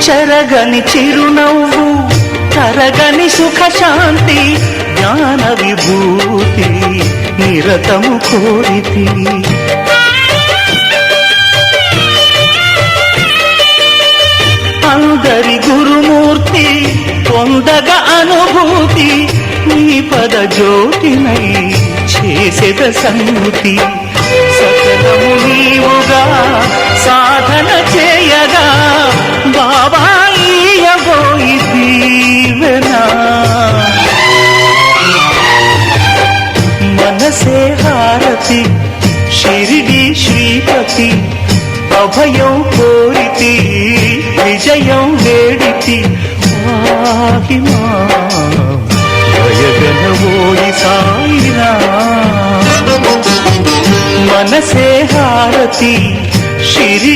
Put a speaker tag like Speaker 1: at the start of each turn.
Speaker 1: చెరగని చిరునవ్వు, తరగని సుఖ శాంతి, జ్ఞాన విభూతి నిరతము కోరితి. అందరి గురుమూర్తి పొందగా అనుభూతి, నీ పద జ్యోతినై చేసేద సంగతి. సకలము నీవుగా సాధన చేయగా, బాబా ఈయబోయి దీవెనా. మనసే హారతి షిరిడి శ్రీపతి, అభయం కోరితి విజయం వేడితి. వాహిమా జయగణవోయి సాయినా. మనసే హారతి షిరిడి